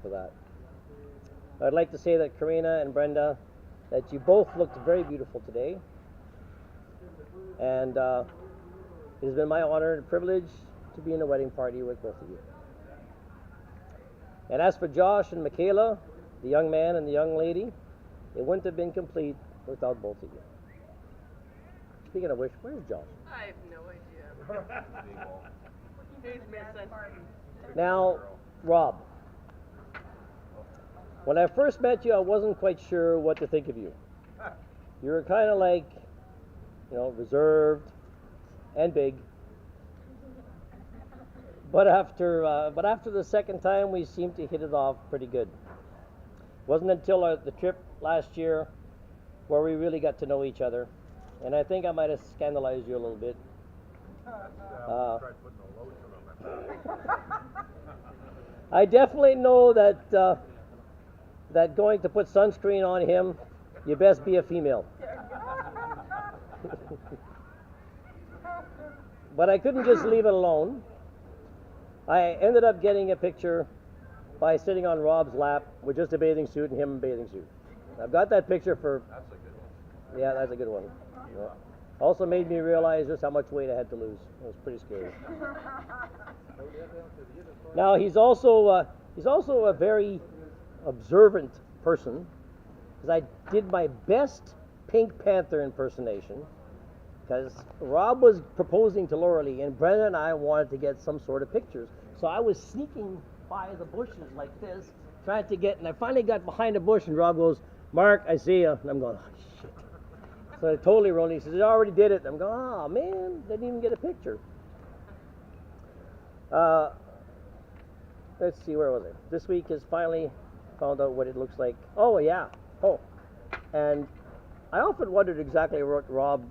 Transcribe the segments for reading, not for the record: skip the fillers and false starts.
for that. I'd like to say that Karina and Brenda, that you both looked very beautiful today, and it has been my honor and privilege to be in a wedding party with both of you. And as for Josh and Michaela, the young man and the young lady, it wouldn't have been complete without both of you. Speaking of which, where's Josh? I have no idea. He's missing. Now, Rob, when I first met you, I wasn't quite sure what to think of you. You were kind of like, reserved and big. But after the second time, we seemed to hit it off pretty good. It wasn't until the trip last year where we really got to know each other, and I think I might have scandalized you a little bit. I definitely know that that going to put sunscreen on him, you best be a female. But I couldn't just leave it alone. I ended up getting a picture by sitting on Rob's lap with just a bathing suit and him in a bathing suit. I've got that picture for... That's a good one. Yeah, that's a good one. Yeah. Also made me realize just how much weight I had to lose. It was pretty scary. Now he's also a very observant person, because I did my best Pink Panther impersonation, because Rob was proposing to Laura Lee, and Brenda and I wanted to get some sort of pictures. So I was sneaking by the bushes like this, trying to get, and I finally got behind a bush, and Rob goes, "Mark, I see you." And I'm going, "Oh, shit." So I totally rolled. He says, "I already did it." And I'm going, "Oh, man, didn't even get a picture." Let's see, where was it? This week is finally found out what it looks like. Oh, yeah. Oh, and I often wondered exactly what Rob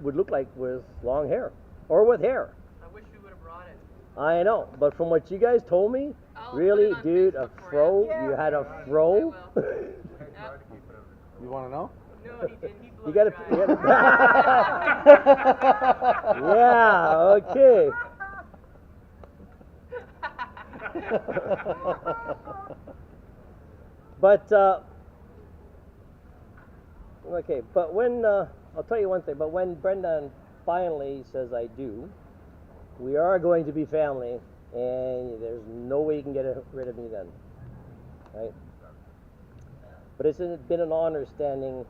would look like with long hair, or with hair. I wish we would have brought it. I know, but from what you guys told me, really, dude, a fro? You had a fro? You want to know? No, he didn't. He blew You gotta, dry. you gotta yeah, okay. But okay, but when I'll tell you one thing, but when Brenda finally says I do, we are going to be family, and there's no way you can get rid of me then, right? But it's been an honor standing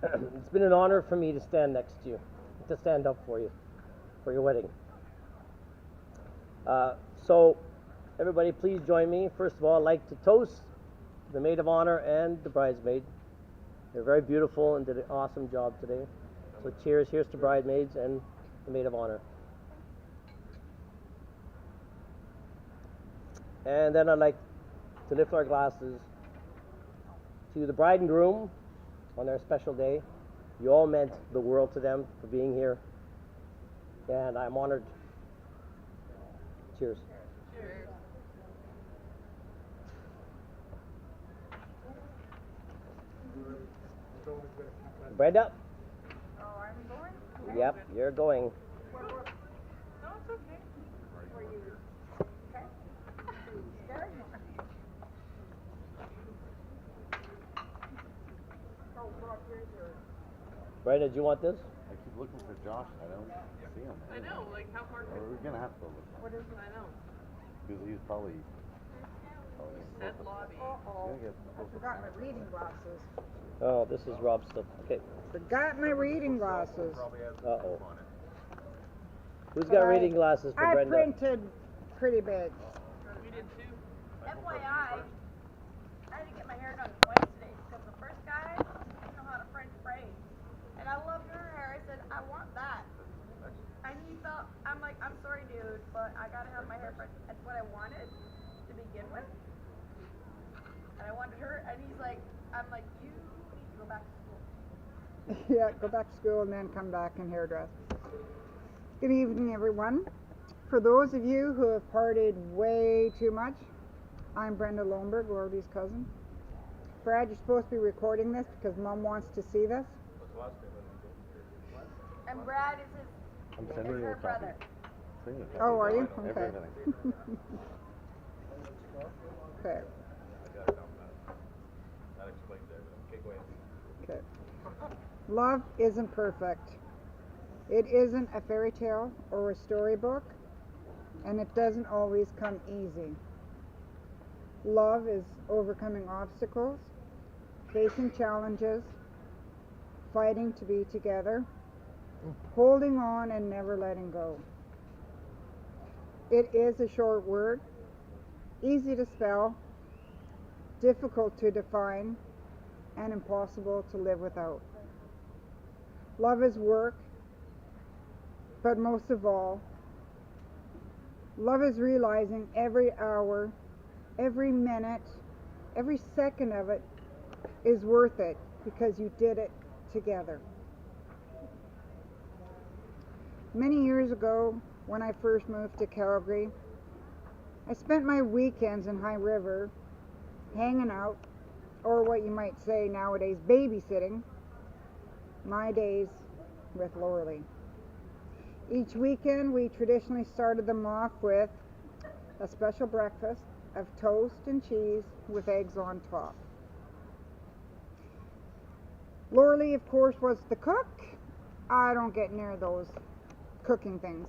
it's been an honor for me to stand next to you, to stand up for you, for your wedding. So, everybody, please join me. First of all, I'd like to toast the maid of honor and the bridesmaid. They're very beautiful and did an awesome job today. So cheers. Here's to bridesmaids and the maid of honor. And then I'd like to lift our glasses to the bride and groom on their special day. You all meant the world to them for being here, and I'm honored. Cheers. Cheers. Brenda? Oh, I'm going? Yep, you're going. No, it's okay. Were you okay? Scared? Oh, Rob, here's your... Brenda, do you want this? I keep looking for Josh. I don't see him. I know, like how far Or we're gonna have to go look. What is it? I know. Because he's probably. Set lobby. Uh-oh. He's gonna get I forgot my reading glasses. Oh, this is Rob's stuff. Okay. Forgot my reading glasses. Uh-oh. Who's got reading glasses for I Brenda? printed pretty big. We did too. FYI, I had to get my hair done twice today because the first guy didn't know how to French braid. And I loved her hair. I said, I want that. And he felt, I'm like, I'm sorry, dude, but I gotta have my hair French. That's what I wanted to begin with. And I wanted her, and he's like, I'm like, you need to go back to school. Yeah, go back to school and then come back and hairdress. Good evening, everyone. For those of you who have partied way too much, I'm Brenda Lohnberg, Rory's cousin. Brad, you're supposed to be recording this because Mom wants to see this. And Brad is I'm his, sending is you a her copy. brother. singing. Oh, are you? Okay. Everything. Okay. I got it down pat. That explains everything. Okay, go ahead. Okay. Love isn't perfect. It isn't a fairy tale or a storybook, and it doesn't always come easy. Love is overcoming obstacles, facing challenges, fighting to be together, holding on and never letting go. It is a short word, easy to spell, difficult to define, and impossible to live without. Love is work, but most of all, love is realizing every hour, every minute, every second of it is worth it because you did it together. Many years ago, when I first moved to Calgary, I spent my weekends in High River hanging out, or what you might say nowadays, babysitting, my days with Lorelei. Each weekend, we traditionally started them off with a special breakfast of toast and cheese with eggs on top. Lorelei, of course, was the cook. I don't get near those cooking things.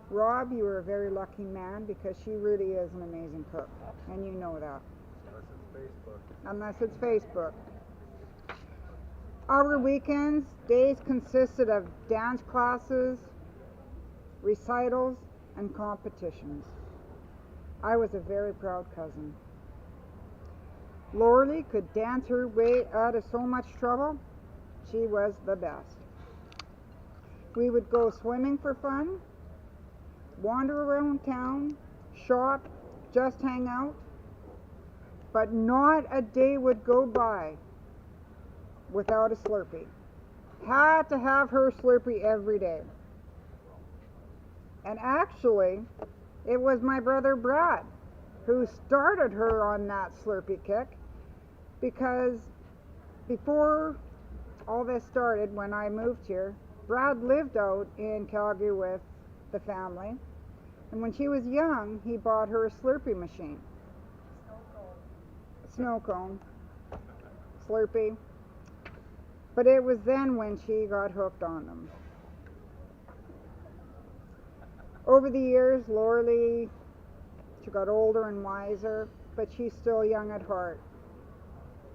Rob, you were a very lucky man because she really is an amazing cook, and you know that. Unless it's Facebook. Our weekends, days consisted of dance classes, recitals, and competitions. I was a very proud cousin. Lorelei could dance her way out of so much trouble. She was the best. We would go swimming for fun, wander around town, shop, just hang out, but not a day would go by without a Slurpee. Had to have her Slurpee every day. And actually, it was my brother Brad who started her on that Slurpee kick, because before all this started, when I moved here, Brad lived out in Calgary with the family, and when she was young, he bought her a Slurpee machine. Snow cone. Slurpee. But it was then when she got hooked on them. Over the years, Lorelei, she got older and wiser, but she's still young at heart.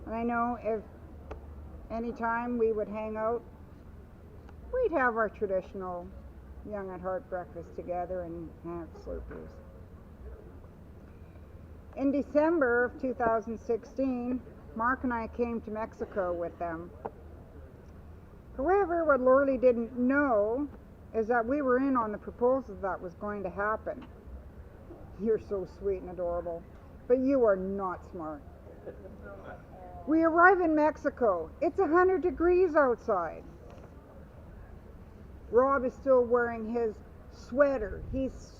And I know if any time we would hang out, we'd have our traditional young at heart breakfast together and have Slurpees. In December of 2016, Mark and I came to Mexico with them. However, what Lorelei didn't know is that we were in on the proposal that was going to happen. You're so sweet and adorable, but you are not smart. We arrive in Mexico. It's 100 degrees outside. Rob is still wearing his sweater. He's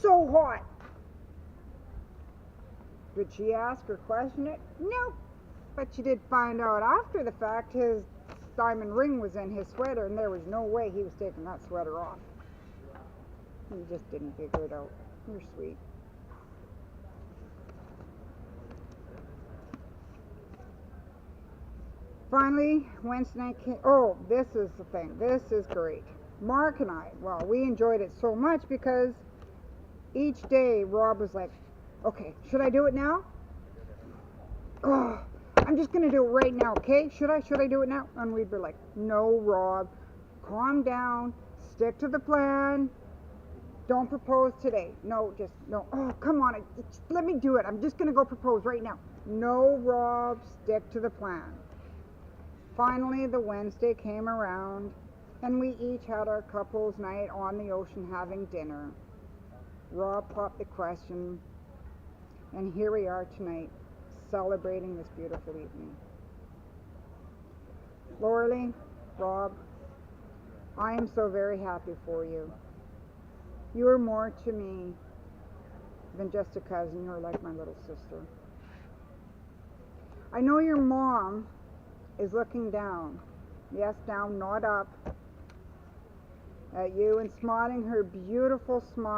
so hot. Did she ask or question it? No. But she did find out after the fact his diamond ring was in his sweater, and there was no way he was taking that sweater off. He just didn't figure it out. You're sweet. Finally, Wednesday night came. Oh, this is the thing. This is great. Mark and I, well, we enjoyed it so much because each day Rob was like, okay, should I do it now? Oh, I'm just going to do it right now, okay? Should I do it now? And we'd be like, no, Rob, calm down, stick to the plan, don't propose today. No, oh, come on, just let me do it. I'm just going to go propose right now. No, Rob, stick to the plan. Finally, the Wednesday came around, and we each had our couples night on the ocean having dinner. Rob popped the question, and here we are tonight, celebrating this beautiful evening. Lorelei, Rob, I am so very happy for you. You are more to me than just a cousin. You're like my little sister. I know your mom is looking down, yes, down, not up, at you, and smiling her beautiful smile.